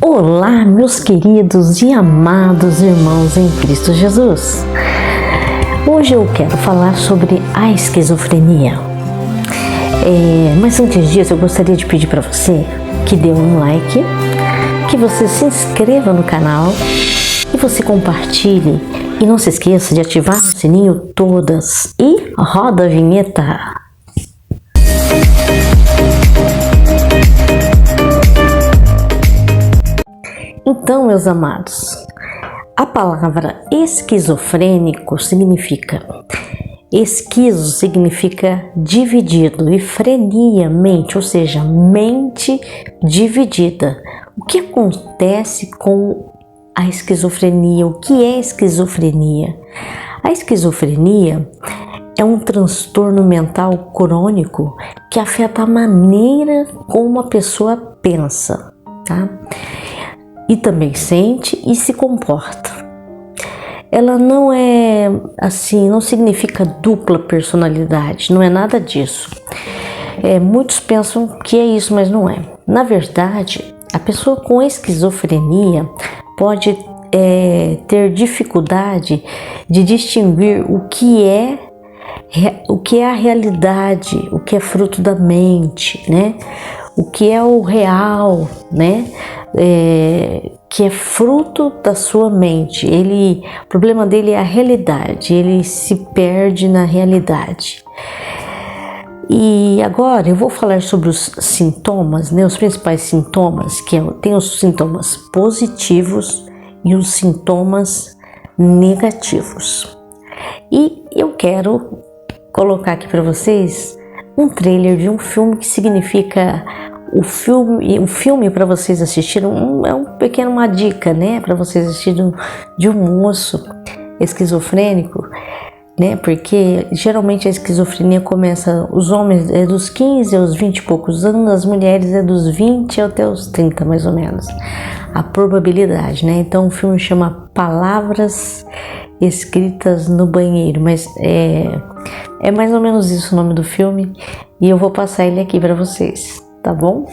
Olá, meus queridos e amados irmãos em Cristo Jesus. Hoje eu quero falar sobre a esquizofrenia. Mas antes disso, eu gostaria de pedir para você que dê um like, que você se inscreva no canal e você compartilhe. E não se esqueça de ativar o sininho todas e roda a vinheta. Então, meus amados, a palavra esquizofrênico significa esquizo significa dividido e frenia, mente, ou seja, mente dividida. O que acontece com a esquizofrenia? O que é esquizofrenia? A esquizofrenia é um transtorno mental crônico que afeta a maneira como a pessoa pensa, tá? E também sente e se comporta. Ela não é assim, não significa dupla personalidade, não é nada disso. Muitos pensam que é isso, mas não é. Na verdade, a pessoa com esquizofrenia pode ter dificuldade de distinguir o que é a realidade, o que é fruto da mente, né? O que é o real, né? Que é fruto da sua mente. O problema dele é a realidade, ele se perde na realidade. E agora eu vou falar sobre os sintomas, né? Os principais sintomas, tem os sintomas positivos e os sintomas negativos. E eu quero colocar aqui para vocês um trailer de um filme que significa o filme para vocês assistirem uma dica, né, para vocês assistirem de um moço esquizofrênico, né, porque geralmente a esquizofrenia começa, os homens é dos 15 aos 20 e poucos anos, as mulheres é dos 20 até os 30 mais ou menos, a probabilidade, né. Então o filme chama Palavras Escritas no Banheiro, mas é mais ou menos isso o nome do filme, e eu vou passar ele aqui para vocês, tá bom?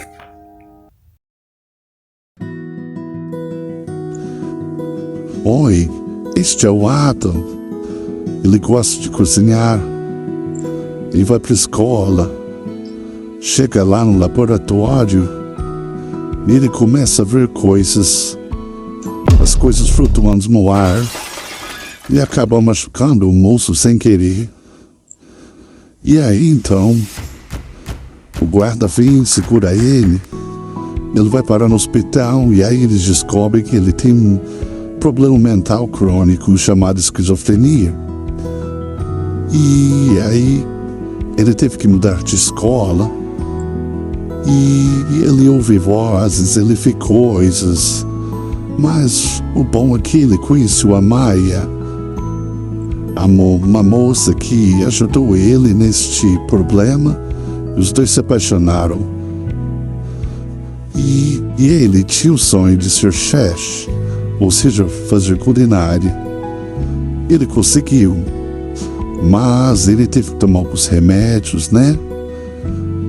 Oi, este é o Adam. Ele gosta de cozinhar e vai para a escola. Chega lá no laboratório e ele começa a ver as coisas flutuando no ar, e acaba machucando o moço sem querer. E aí então o guarda vem, segura ele vai parar no hospital, e aí eles descobrem que ele tem um problema mental crônico chamado esquizofrenia. E aí ele teve que mudar de escola, e ele ouve vozes, ele vê coisas, mas o bom é que ele conheceu a Maia, uma moça que ajudou ele neste problema. Os dois se apaixonaram. E ele tinha o sonho de ser chef, ou seja, fazer culinária. Ele conseguiu, mas ele teve que tomar alguns remédios, né?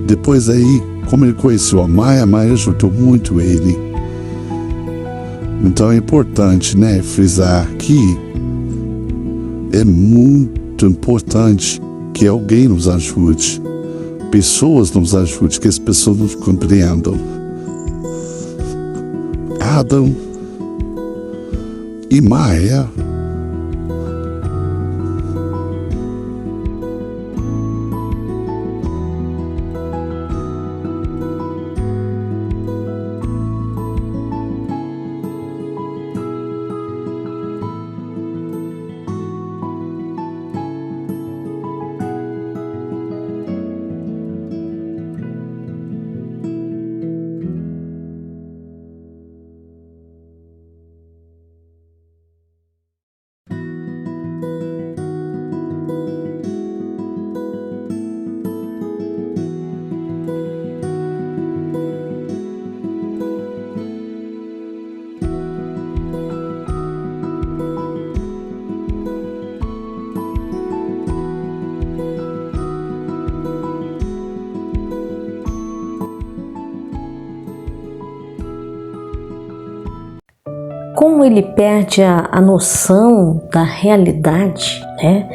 Depois aí, como ele conheceu a Maia ajudou muito ele. Então é importante, né, frisar que é muito importante que alguém nos ajude, pessoas nos ajudem, que as pessoas nos compreendam. Adam e Maia como ele perde a noção da realidade, né?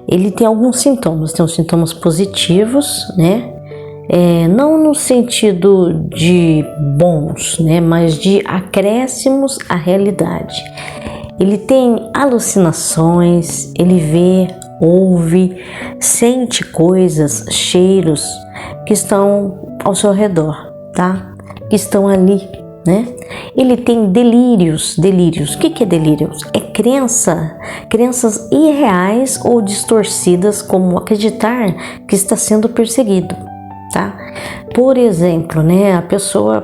Ele tem alguns sintomas, tem os sintomas positivos, né? Não no sentido de bons, né? Mas de acréscimos à realidade. Ele tem alucinações, ele vê, ouve, sente coisas, cheiros que estão ao seu redor, tá? Que estão ali, né? Ele tem delírios. O que é delírios? É crenças irreais ou distorcidas, como acreditar que está sendo perseguido, tá? Por exemplo, né? A pessoa,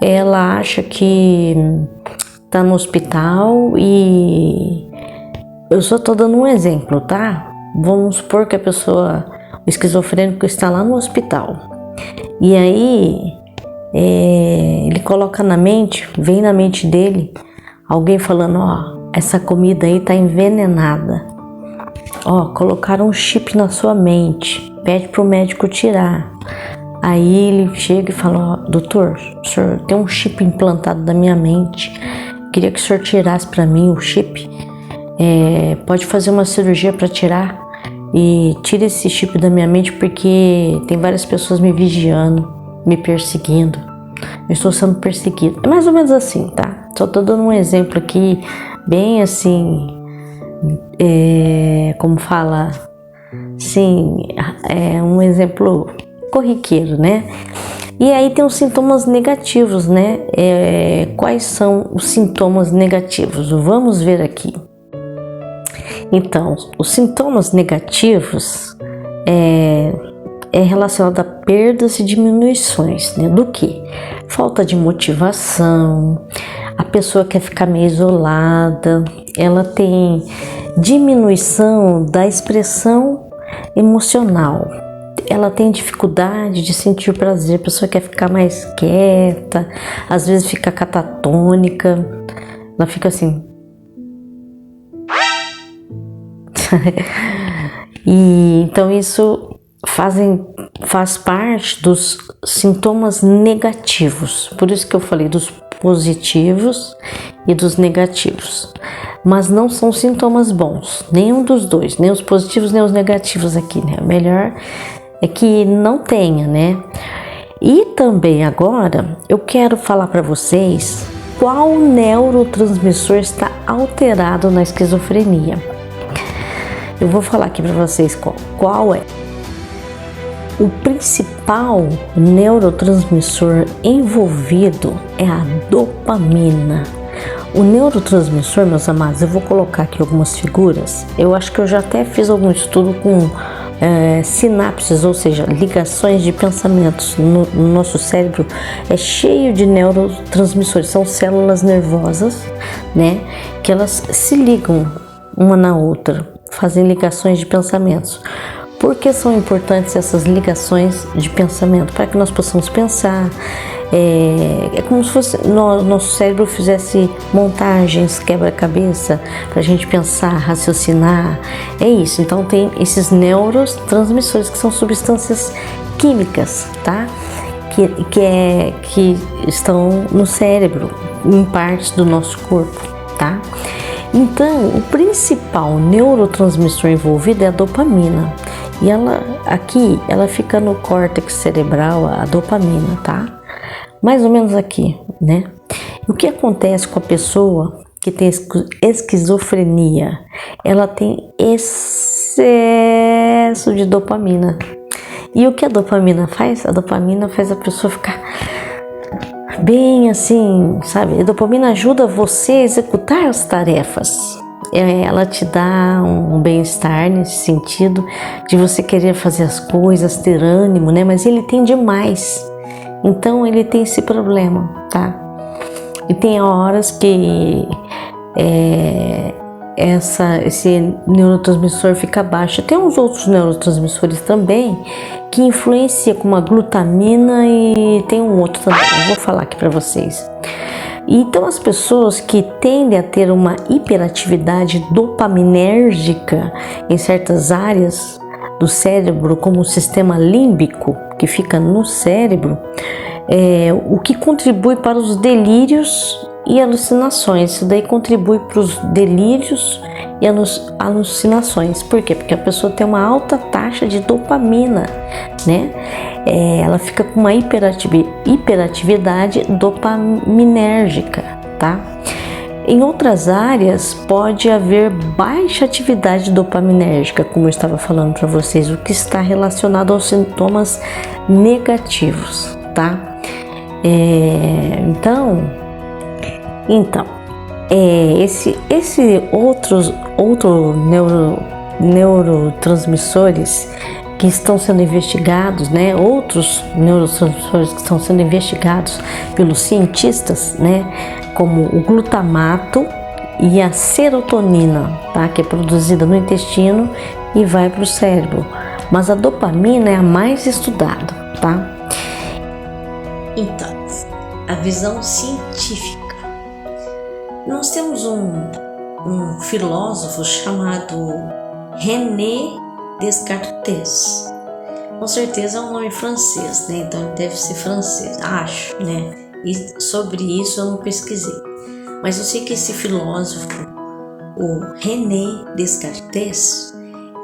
ela acha que está no hospital e eu só estou dando um exemplo, tá? Vamos supor que o esquizofrênico está lá no hospital e aí ele coloca vem na mente dele alguém falando: ó, essa comida aí tá envenenada, ó, colocaram um chip na sua mente, pede pro médico tirar. Aí ele chega e fala: ó, doutor, o senhor tem um chip implantado na minha mente, queria que o senhor tirasse para mim o chip, pode fazer uma cirurgia para tirar e tira esse chip da minha mente porque tem várias pessoas me vigiando, me perseguindo, eu estou sendo perseguido. É mais ou menos assim, tá? Só tô dando um exemplo aqui, bem assim, como fala, sim, um exemplo corriqueiro, né? E aí tem os sintomas negativos, né? Quais são os sintomas negativos? Vamos ver aqui. Então, os sintomas negativos é relacionado a perdas e diminuições, né? Do que? Falta de motivação, a pessoa quer ficar meio isolada, ela tem diminuição da expressão emocional, ela tem dificuldade de sentir prazer, a pessoa quer ficar mais quieta, às vezes fica catatônica, ela fica assim. E então isso faz parte dos sintomas negativos. Por isso que eu falei dos positivos e dos negativos. Mas não são sintomas bons, nenhum dos dois, nem os positivos nem os negativos aqui, né? Melhor é que não tenha, né? E também agora eu quero falar para vocês qual neurotransmissor está alterado na esquizofrenia. Eu vou falar aqui para vocês qual é. O principal neurotransmissor envolvido é a dopamina. O neurotransmissor, meus amados, eu vou colocar aqui algumas figuras. Eu acho que eu já até fiz algum estudo com sinapses, ou seja, ligações de pensamentos no nosso cérebro. É cheio de neurotransmissores, são células nervosas, né? Que elas se ligam uma na outra, fazem ligações de pensamentos. Por que são importantes essas ligações de pensamento? Para que nós possamos pensar. É como se fosse nosso cérebro fizesse montagens, quebra-cabeça, para a gente pensar, raciocinar. É isso. Então tem esses neurotransmissores que são substâncias químicas, tá? Que estão no cérebro, em partes do nosso corpo, tá? Então, o principal neurotransmissor envolvido é a dopamina. E ela fica no córtex cerebral, a dopamina, tá? Mais ou menos aqui, né? O que acontece com a pessoa que tem esquizofrenia? Ela tem excesso de dopamina. E o que a dopamina faz? A dopamina faz a pessoa ficar bem assim, sabe? A dopamina ajuda você a executar as tarefas. Ela te dá um bem-estar nesse sentido de você querer fazer as coisas, ter ânimo, né? Mas ele tem demais. Então ele tem esse problema, tá? E tem horas que esse neurotransmissor fica baixo. Tem uns outros neurotransmissores também que influenciam, como a glutamina, e tem um outro também, eu vou falar aqui para vocês. Então as pessoas que tendem a ter uma hiperatividade dopaminérgica em certas áreas do cérebro, como o sistema límbico, que fica no cérebro, o que contribui para os delírios e alucinações. Isso daí contribui para os delírios e alucinações. Por quê? Porque a pessoa tem uma alta taxa de dopamina, né? Ela fica com uma hiperatividade dopaminérgica, tá? Em outras áreas pode haver baixa atividade dopaminérgica, como eu estava falando para vocês, o que está relacionado aos sintomas negativos, tá? Esse outros neurotransmissores que estão sendo investigados, né? Outros neurotransmissores que estão sendo investigados pelos cientistas, né? Como o glutamato e a serotonina, tá? Que é produzida no intestino e vai para o cérebro. Mas a dopamina é a mais estudada, tá? Então, a visão científica. Nós temos um filósofo chamado René Descartes. Com certeza é um nome francês, né? Então deve ser francês, acho, né? E sobre isso eu não pesquisei. Mas eu sei que esse filósofo, o René Descartes,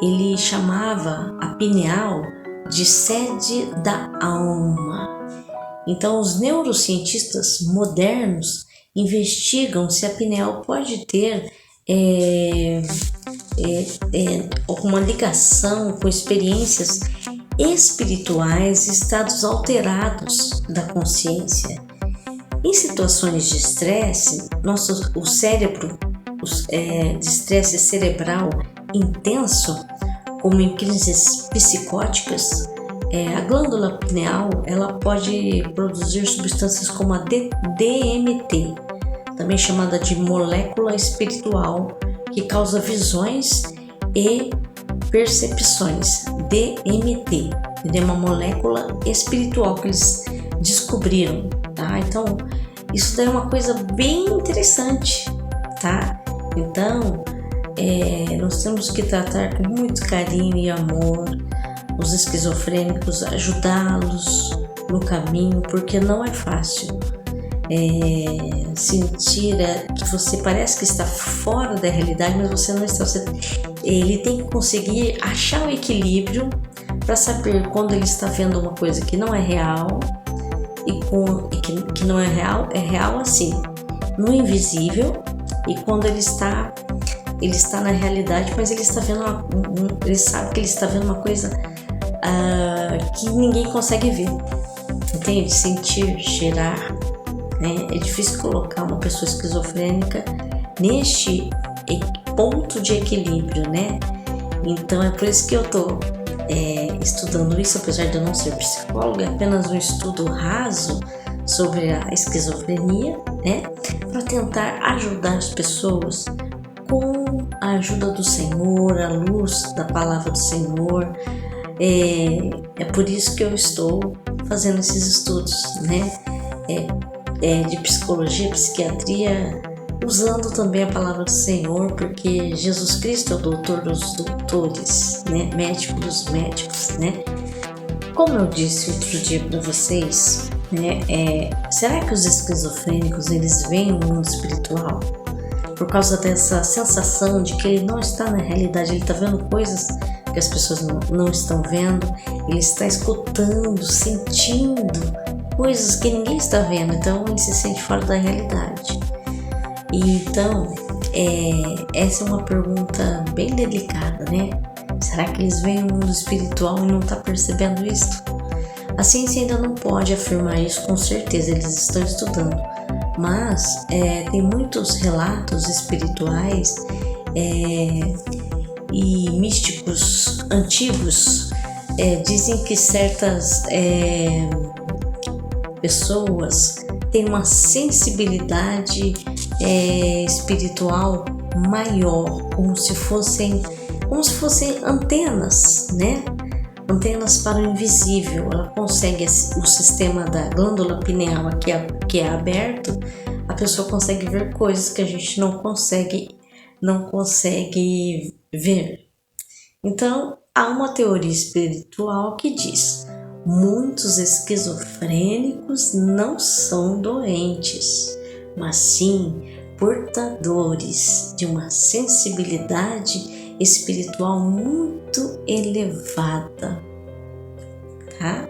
ele chamava a pineal de sede da alma. Então os neurocientistas modernos investigam se a pineal pode ter uma ligação com experiências espirituais e estados alterados da consciência. Em situações de estresse, o cérebro de estresse cerebral intenso, como em crises psicóticas, a glândula pineal ela pode produzir substâncias como a DMT, também chamada de molécula espiritual, que causa visões e percepções. DMT, é uma molécula espiritual que eles descobriram, tá? Então, isso daí é uma coisa bem interessante, tá? Então, nós temos que tratar com muito carinho e amor os esquizofrênicos, ajudá-los no caminho, porque não é fácil. Sentir que você parece que está fora da realidade, mas você não está. Ele tem que conseguir achar o equilíbrio para saber quando ele está vendo uma coisa que não é real e que não é real assim, no invisível, e quando ele está na realidade, mas ele está vendo ele sabe que ele está vendo uma coisa que ninguém consegue ver, entende? Sentir, cheirar, né? É difícil colocar uma pessoa esquizofrênica neste ponto de equilíbrio, né? Então é por isso que eu estou estudando isso, apesar de eu não ser psicóloga, é apenas um estudo raso sobre a esquizofrenia, né? Para tentar ajudar as pessoas com a ajuda do Senhor, a luz da palavra do Senhor. É por isso que eu estou fazendo esses estudos, né? De psicologia, psiquiatria, usando também a palavra do Senhor, porque Jesus Cristo é o doutor dos doutores, né? Médico dos médicos, né? Como eu disse outro dia para vocês, né? Será que os esquizofrênicos eles veem o mundo espiritual? Por causa dessa sensação de que ele não está na realidade, ele está vendo coisas que as pessoas não estão vendo, ele está escutando, sentindo coisas que ninguém está vendo, então ele se sente fora da realidade. Então, essa é uma pergunta bem delicada, né? Será que eles veem o mundo espiritual e não estão percebendo isso? A ciência ainda não pode afirmar isso com certeza, eles estão estudando. Mas tem muitos relatos espirituais e místicos antigos dizem que certas pessoas têm uma sensibilidade espiritual maior, como se fossem antenas, né? Antenas para o invisível. Ela consegue, o sistema da glândula pineal que é aberto, a pessoa consegue ver coisas que a gente não consegue ver. Então, há uma teoria espiritual que diz: muitos esquizofrênicos não são doentes, mas sim portadores de uma sensibilidade espiritual muito elevada, tá?